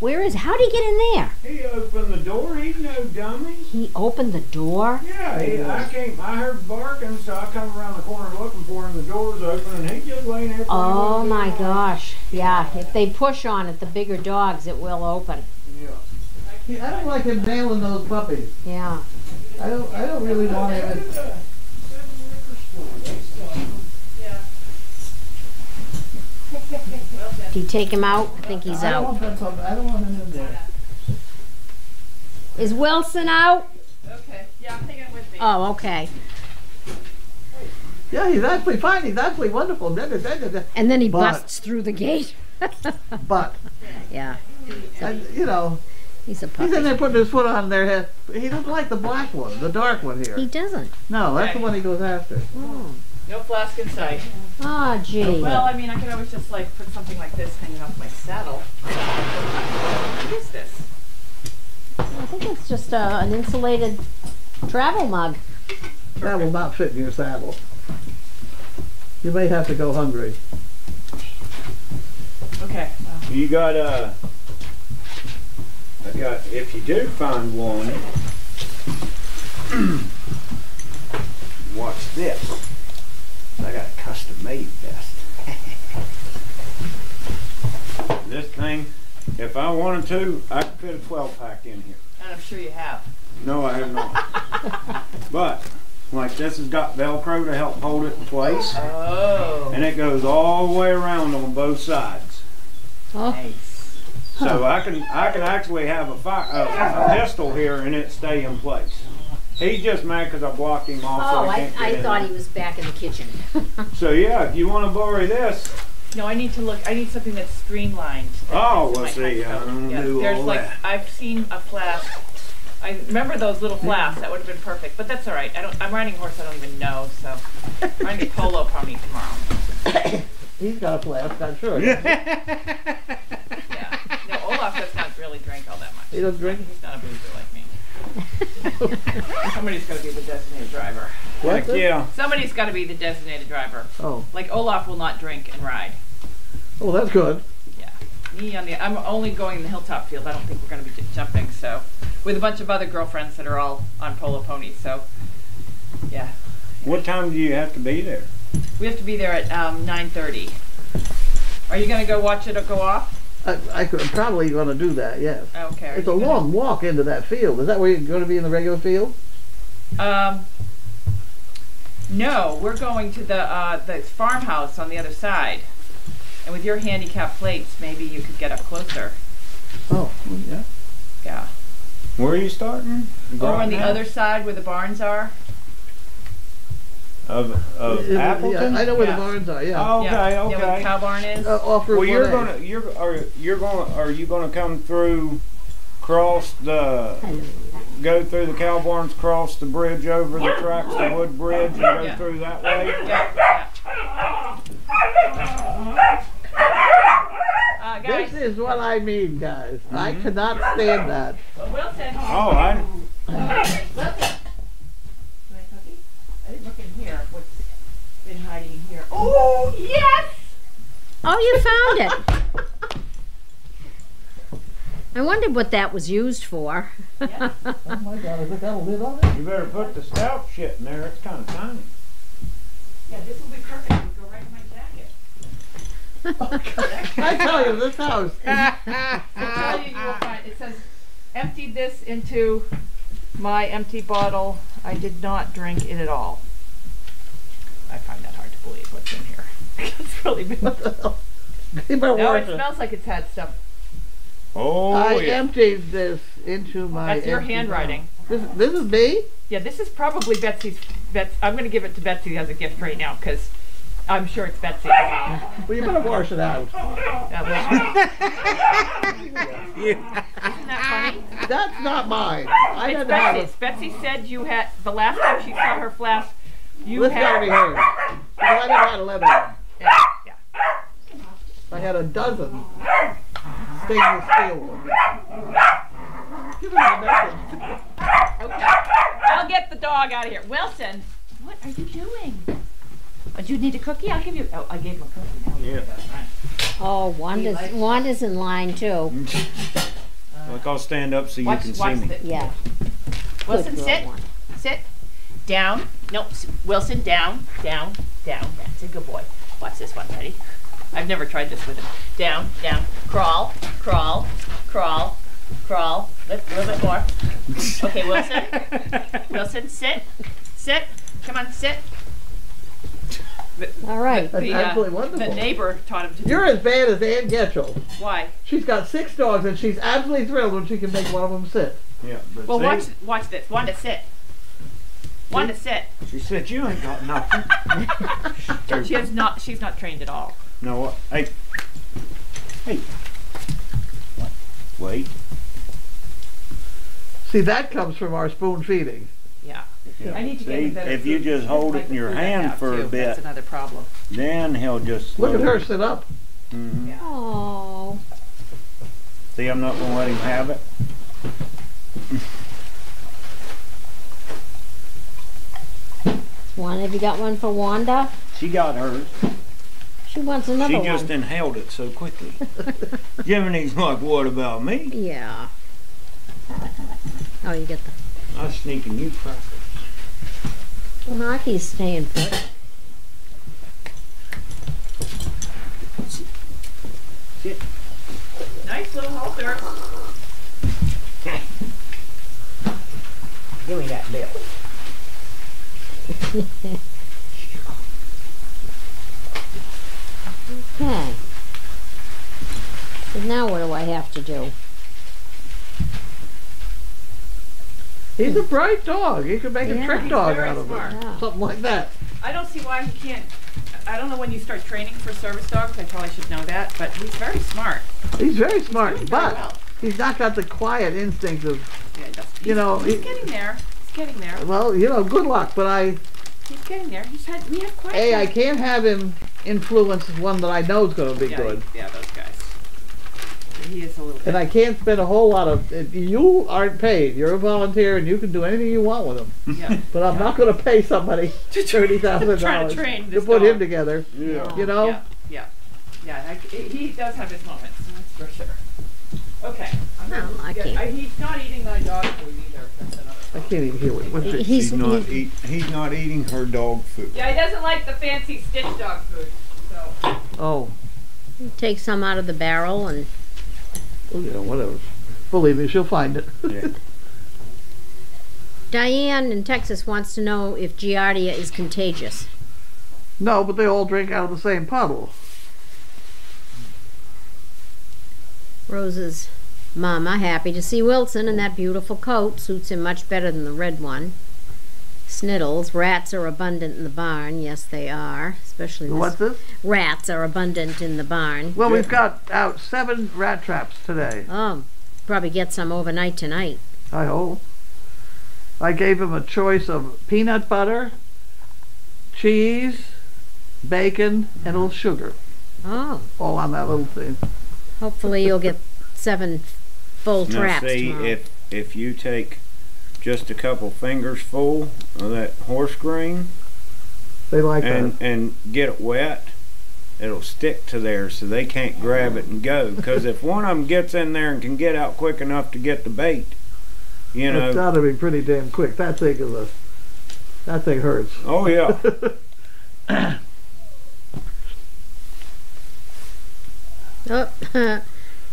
Where is? How'd he get in there? He opened the door. He's no dummy. He opened the door? Yeah, I heard barking, so I come around the corner looking for him. The door's open, and he's just laying there. Oh my gosh. Yeah, if they push on it, the bigger dogs, it will open. Yeah. I don't like him nailing those puppies. Yeah. I don't really want him. Do you take him out? I think he's I don't out. want that puppy. I don't want him in there. Is Wilson out? Okay. Yeah, I'm taking it with me. Oh, okay. Yeah, he's actually fine. He's actually wonderful. And then he But- busts through the gate. But, Yeah, you know, he's a he's puppy. in there putting his foot on their head. He doesn't like the black one, the dark one here. He doesn't. No, that's the one he goes after. Oh, No flask in sight. oh gee. Well, I mean, I could always just like put something like this hanging off my saddle. What is this? I think it's just an insulated travel mug. That will not fit in your saddle. You may have to go hungry. Okay. Well, You got if you do find one, watch this. I got a custom made vest. This thing, if I wanted to, I could fit a 12-pack in here. and I'm sure you have. No, I have not. But, like this has got Velcro to help hold it in place. Oh. And it goes all the way around on both sides. Oh, Nice. So I can actually have a pistol here and it stay in place. He's just mad because I blocked him off. So oh, I can't get I in thought there. he was back in the kitchen. So yeah, if you want to borrow this, No, I need something that's streamlined. oh, That well, fits in my see, I head. don't Yeah, do there's all like that. I've seen a flask. I remember those little flasks. That would have been perfect, but that's all right. I'm riding a horse I don't even know, so I'm riding a polo pony tomorrow. He's got a flask, I'm sure. Yeah. really drink all that much. He doesn't drink? He's not a boozer like me. Somebody's got to be the designated driver. What? Heck yeah. Somebody's got to be the designated driver. Oh. Like Olaf will not drink and ride. Oh, that's good. Yeah. Me on the. I'm only going in the hilltop field. I don't think we're going to be jumping. So, with a bunch of other girlfriends that are all on polo ponies. So, yeah. What time do you have to be there? We have to be there at 9:30. Are you going to go watch it go off? I could probably going to do that. Yes. Okay. It's a long walk into that field. Is that where you're going to be in the regular field? No, we're going to the farmhouse on the other side. And with your handicap plates, maybe you could get up closer. Oh, yeah. Yeah. Where are you starting? Over on the other side where the barns are. Of Appleton? Yeah, I know where Yeah. the barns are. Yeah. Okay, Yeah, okay. where the cow barn is. Off Route Well, you're 1A. are you gonna come through, cross the, go through the cow barns, cross the bridge over the tracks, the wood bridge, and go Yeah. through that way? Yeah. Guys. This is what I mean, guys. I cannot stand that. Wilson. Oh, I. Wilson. I didn't look in here. What's been hiding here? Oh, yes! Oh, you found it. I wondered what that was used for. Yeah. Oh my God, has it got a lid on it? You better put the stout shit in there. It's kind of tiny. Yeah, this will be perfect. It'll go right in my jacket. I tell you, this house. I tell you, you will find. It says, emptied this into my empty bottle. I did not drink it at all. I find that hard to believe what's in here. It's really been. You better No, wash it it. smells like it's had stuff. Oh, I yeah. emptied this into my. That's your empty handwriting. bottle. This is me? Yeah, this is probably Betsy's. I'm going to give it to Betsy as a gift right now because I'm sure it's Betsy. Well, you better wash it out. Yeah, well, isn't that funny? That's not mine. I It's didn't have Betsy's. it. Betsy said you had the last time she saw her flask. You This gotta had. be hers. Because I never had a leather one. Yeah, yeah. I had a dozen stainless steel ones. Give me the message. Okay. I'll get the dog out of here. Wilson, what are you doing? Oh, do you need a cookie? I'll give you. Oh, I gave him a cookie. Now we Yeah. do that, right. Oh, Wanda's in line too. Look, I'll stand up so you Watch, can see watch me. this. Yeah. Wilson, Good girl, sit. Wanda. Sit. Down. No, Wilson, down, down, down. That's a good boy. Watch this one, ready? I've never tried this with him. Down, down. Crawl, crawl, crawl, crawl. Lift a little bit more. Okay, Wilson. Wilson, sit. Sit. Come on, sit. All right. That's absolutely wonderful. The neighbor taught him to do You're as bad as Ann Getchell. Why? She's got 6 dogs and she's absolutely thrilled when she can make one of them sit. Yeah, but Well, see, watch this. Wanda, sit. Wanda, sit. she said you ain't got nothing. She's not trained at all. No, what? Hey. Hey. What? Wait. See, that comes from our spoon feeding. Yeah. Yeah. I need to get See, him better if you food. just hold it Like in the your food I hand have, for a too. bit, That's another problem. then he'll just Look at her slowly- sit up. Mhm. Yeah. Oh. See, I'm not gonna let him have it. Wanda, have you got one for Wanda? She got hers. She wants another She one. just inhaled it so quickly. Jiminy's like, what about me? Yeah. Oh, you get the. I was sneaking you crackers. Well, Hockey's staying put. Sit. Nice little halter. Give me that bill. Okay. So now what do I have to do? He's a bright dog. He could make a Yeah. trick He's dog very out of smart. it. Yeah. Something like that. I don't see why he can't. I don't know when you start training for service dogs. I probably should know that, but he's very smart. He's very smart, Doing very but well. he's not got the quiet instinct of, Yeah, you know, he's he- getting there. He's getting there. well, you know, good luck, but He's getting there. We have quite. I can't have him influence one that I know is going to be yeah, good. Yeah, those guys. he is a little bit. And I can't spend a whole lot of. You aren't paid. You're a volunteer, and you can do anything you want with him. Yeah. But I'm not going to pay somebody $30,000 Try to train to this put dog. him together. Yeah. You know. Yeah. He does have his moments. That's for sure. Okay. He's not eating my dog food either. That's another. I can't even hear what. He's not eating her dog food. Yeah, he doesn't like the fancy stitch dog food. So. Oh. Take some out of the barrel and. Oh, yeah, whatever. Believe me, she'll find it. Yeah. Diane in Texas wants to know if Giardia is contagious. No, but they all drink out of the same puddle. Rose's mama happy to see Wilson in that beautiful coat. Suits him much better than the red one. Sniddles, rats are abundant in the barn. Yes, they are. Especially What's this? Rats are abundant in the barn. Well, we've got out 7 rat traps today. Oh, probably get some overnight tonight. I hope. I gave him a choice of peanut butter, cheese, bacon, and a little sugar. Oh, All on that little thing. hopefully you'll get 7 full Now traps see, tomorrow. if you take just a couple fingers full of that horse green They like and get it wet, it'll stick to there so they can't grab it and go. Because if one of them gets in there and can get out quick enough to get the bait, you that. It's know. got to be pretty damn quick. That thing hurts. Oh yeah. Oh, There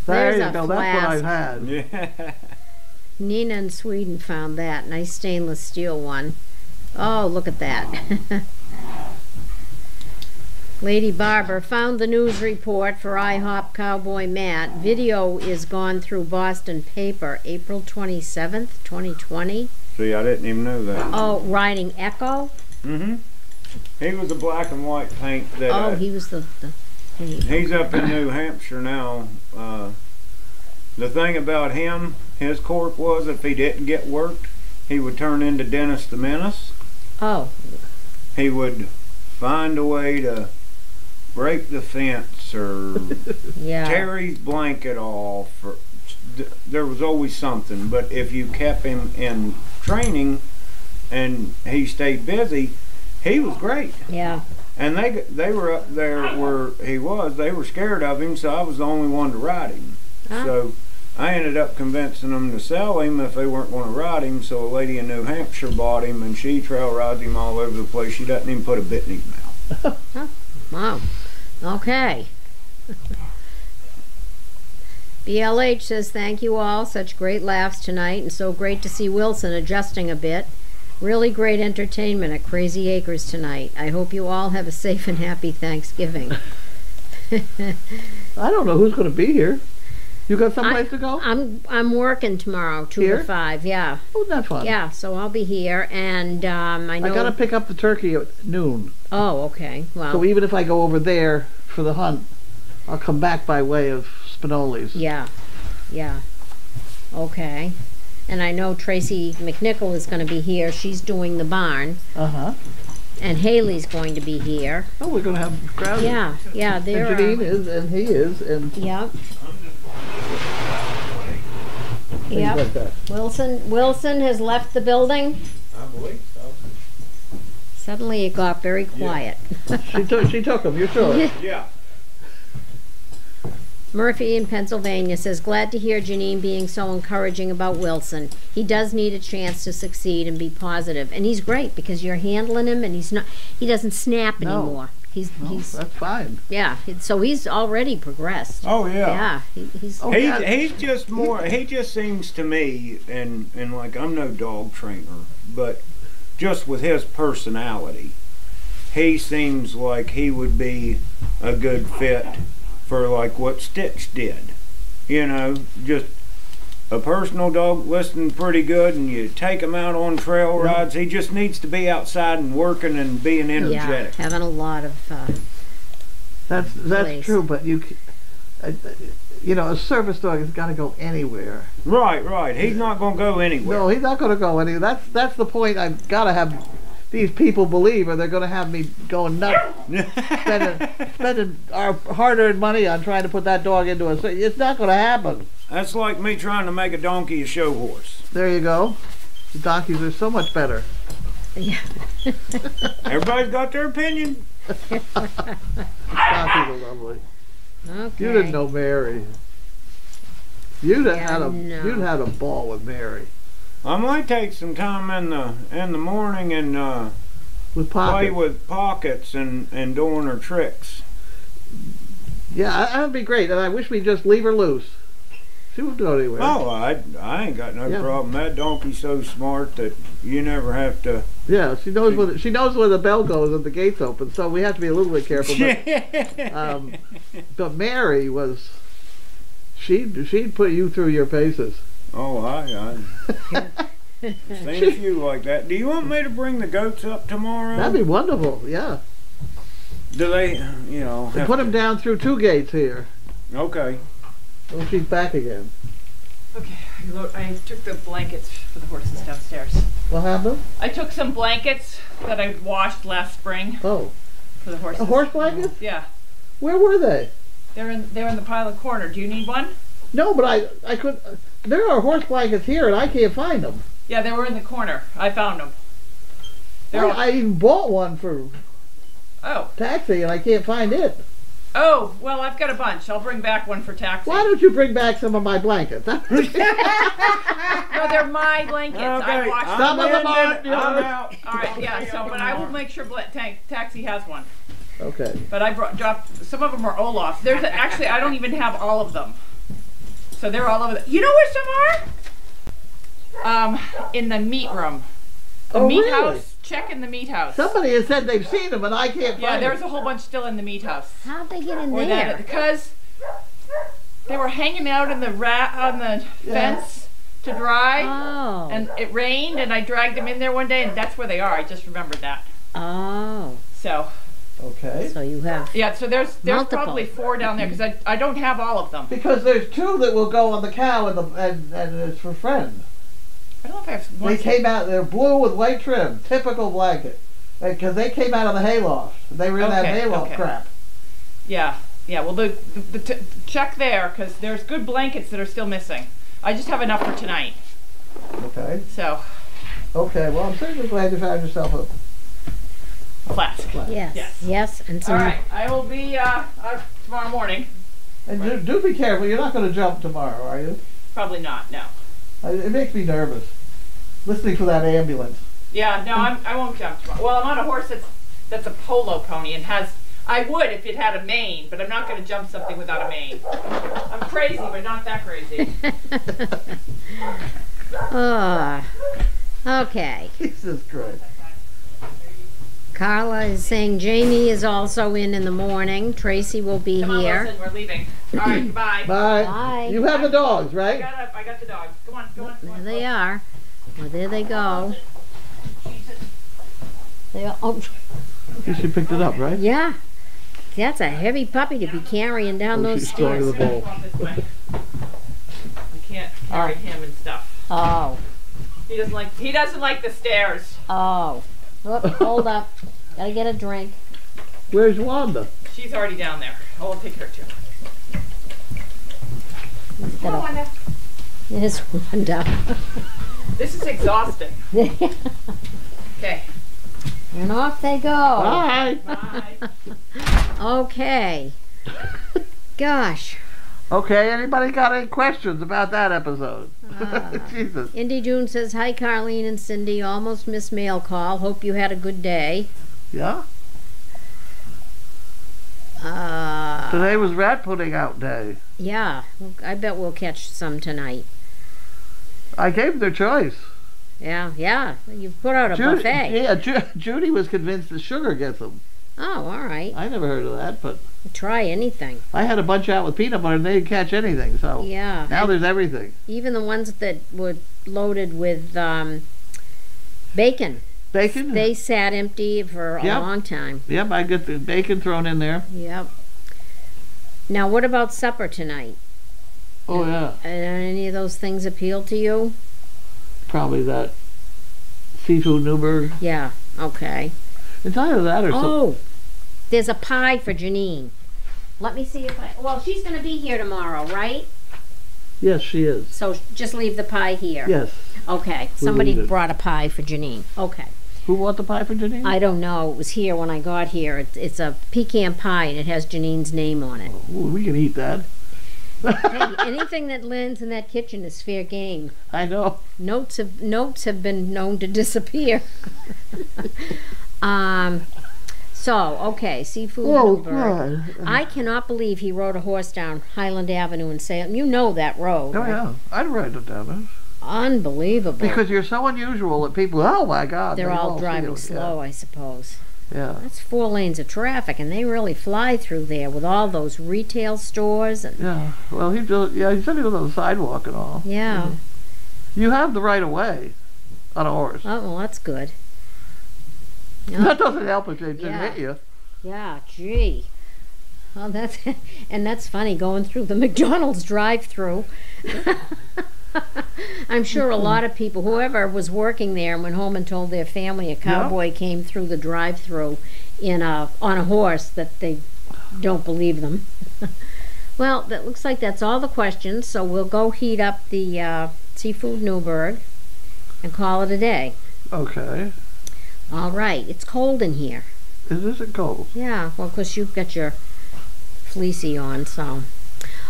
there's you a go. That's what I've flask. had. Yeah. Nina in Sweden found that. Nice stainless steel one. Oh, look at that. Lady Barber found the news report for IHOP Cowboy Matt. Video is gone through Boston paper, April 27th, 2020. See, I didn't even know that. Oh, riding Echo? Mm-hmm. He was a black and white paint that. Oh, he was the He's up in New Hampshire now. The thing about him, his quirk was if he didn't get worked, he would turn into Dennis the Menace. Oh, He would find a way to break the fence or yeah. tear his blanket off. Or, there was always something. But if you kept him in training and he stayed busy, he was great. Yeah. And they were up there where he was. They were scared of him, so I was the only one to ride him. Ah. So I ended up convincing them to sell him if they weren't going to ride him. So a lady in New Hampshire bought him, and she trail rides him all over the place. She doesn't even put a bit in his mouth. Oh, wow. Okay. BLH says, thank you all. Such great laughs tonight, and so great to see Wilson adjusting a bit. Really great entertainment at Crazy Acres tonight. I hope you all have a safe and happy Thanksgiving. I don't know who's going to be here. You got someplace to go? I'm working tomorrow, 2 Here? to 5. Yeah. Oh, that's fun. Yeah, so I'll be here, and I know. I got to pick up the turkey at noon. Oh, okay. Well. So even if I go over there for the hunt, I'll come back by way of Spinoli's. Yeah. Yeah. Okay. And I know Tracy McNichol is going to be here. She's doing the barn. Uh-huh. And Haley's going to be here. Oh, we're going to have crowds. Yeah, yeah, And they're. Janine is, and he is, and Yep. things Yep. like that. Wilson has left the building. I believe so. Suddenly it got very quiet. She took him, you're sure? Yeah. Murphy in Pennsylvania says, glad to hear Janine being so encouraging about Wilson. He does need a chance to succeed and be positive. And he's great because you're handling him and he doesn't snap No. anymore. He's That's fine. yeah, so he's already progressed. Oh yeah. Yeah, he's Oh, He, yeah. he's just more, he just seems to me, and like I'm no dog trainer, but just with his personality, he seems like he would be a good fit for like what Stitch did. You know, just a personal dog, listening pretty good, and you take him out on trail rides. He just needs to be outside and working and being energetic. having a lot of That's Place. true, but a service dog has got to go anywhere. Right. He's not going to go anywhere. No, he's not going to go anywhere. That's the point. I've got to have these people believe, or they're going to have me going nuts, spending our hard-earned money on trying to put that dog into a. It's not going to happen. That's like me trying to make a donkey a show horse. There you go. The donkeys are so much better. Yeah. Everybody's got their opinion. Donkeys are lovely. Okay. You didn't know Mary. You'd have Yeah, no. you'd had a ball with Mary. I might take some time in the morning and With play pockets. with pockets and doing her tricks. Yeah, that'd be great. And I wish we'd just leave her loose. She won't go anywhere. Oh, I ain't got no Yeah. problem. That donkey's so smart that you never have to. Yeah, she knows where the bell goes and the gates open. So we have to be a little bit careful. But Mary was. She'd put you through your paces. Oh, I seen a few like that. Do you want me to bring the goats up tomorrow? That'd be wonderful. Yeah. Do they, you know? And put them down through 2 gates here. Okay. Oh, she's back again. Okay, I took the blankets for the horses downstairs. What happened? I took some blankets that I washed last spring Oh, for the horses. a horse blanket? Yeah, Where were they? they're in the pile in the corner. Do you need one? No, but I could. There are horse blankets here, and I can't find them. Yeah, they were in the corner. I found them. They're all, I even bought one for oh, taxi, and I can't find it. oh. Well, I've got a bunch. I'll bring back one for taxi. Why don't you bring back some of my blankets? No, they're my blankets. I Okay, washed Some of them I'm aren't in, I'm yours. out. All right, yeah. So, but I will make sure taxi has one. Okay. But I dropped some of them are Olaf's. Actually I don't even have all of them. So they're all over. You know where some are? In the meat room. The Oh, meat really? house. Check in the meat house. Somebody has said they've seen them, and I can't Yeah, find there's them. a whole bunch still in the meat house. How'd they get in Or there? that because they were hanging out in the on the Yeah. fence to dry, Oh. and it rained, and I dragged them in there one day, and that's where they are. I just remembered that. Oh. So Okay. So you have. yeah, so there's Multiple. probably 4 down there because I don't have all of them. Because there's 2 that will go on the cow, and it's for friend. I don't know if I have one. They came out. They're blue with white trim, typical blanket. Because they came out of the hayloft. They were in that Okay, hayloft okay. crap. Yeah. Well, check there because there's good blankets that are still missing. I just have enough for tonight. Okay. So, Okay. Well, I'm certainly glad you found yourself a flask. Yes. Yes. Yes. And some. All right. I will be tomorrow morning. And do be careful. You're not going to jump tomorrow, are you? Probably not. No. It makes me nervous. Listening for that ambulance. Yeah. No. I won't jump tomorrow. Well, I'm on a horse that's a polo pony and has. I would if it had a mane, but I'm not going to jump something without a mane. I'm crazy, but not that crazy. Okay. Jesus Christ. Carla is saying Jamie is also in the morning. Tracy will be Come on, here. Wilson. We're leaving. All right. Goodbye. Bye. Bye. You have the dogs, I right? got the dogs. Come on. Come on. There they are. Well, there they go. They are, oh, She picked it up, right? yeah. That's a heavy puppy to be carrying down Oh, those she's strong stairs. as a bull. Come on this way. I can't carry him and stuff. Oh. He doesn't like the stairs. Oh. Whoop, hold up. Gotta get a drink. Where's Wanda? She's already down there. Oh, I'll take her too. He's Come on, got a, Wanda. there's Wanda. This is exhausting. Okay. And off they go. Bye. Bye. Okay. Gosh. Okay, anybody got any questions about that episode? Jesus. Indy June says, hi Carlene and Cindy. Almost missed mail call. Hope you had a good day. Yeah? Today was rat pudding out day. Yeah. I bet we'll catch some tonight. I gave them their choice. Yeah. You've put out a buffet. Yeah, Judy was convinced the sugar gets them. Oh, all right. I never heard of that, but Try anything. I had a bunch out with peanut butter and they didn't catch anything, so Yeah. now there's everything. Even the ones that were loaded with bacon. Bacon? They sat empty for a Yep. long time. Yep, I get the bacon thrown in there. Yep. Now, what about supper tonight? Oh, yeah. Any of those things appeal to you? Probably that seafood Newburg. Yeah. Okay. It's either that or something. Oh, there's a pie for Janine. Let me see if well, she's going to be here tomorrow, right? Yes, she is. So just leave the pie here. Yes. Okay. We'll Somebody leave it. brought a pie for Janine. Okay. Who bought the pie for Janine? I don't know. It was here when I got here. It's a pecan pie and it has Janine's name on it. Ooh, we can eat that. Hey, anything that lands in that kitchen is fair game. I know. Notes have been known to disappear. So, okay, Seafood Newburgh. I cannot believe he rode a horse down Highland Avenue in Salem. You know that road, Oh, right? yeah. I'd ride it down there. Unbelievable. Because you're so unusual that people, oh my God. They're they all driving feel it. slow, I suppose. Yeah. That's 4 lanes of traffic, and they really fly through there with all those retail stores. And Yeah. Well, he said he was on the sidewalk and all. yeah. You have the right of way on a horse. Oh, well, that's good. That doesn't help if they didn't Yeah. hit you. Yeah, gee. Well, that's funny going through the McDonald's drive-through. I'm sure a lot of people, whoever was working there and went home and told their family a cowboy came through the drive-through on a horse, that they don't believe them. Well, that looks like that's all the questions, so we'll go heat up the Seafood Newburgh and call it a day. Okay. All right, it's cold in here. Is it cold? Yeah, well, because you've got your fleecy on, so.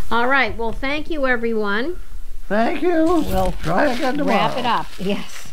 All right, well, thank you, everyone. Thank you. We'll try again tomorrow. Wrap it up, yes.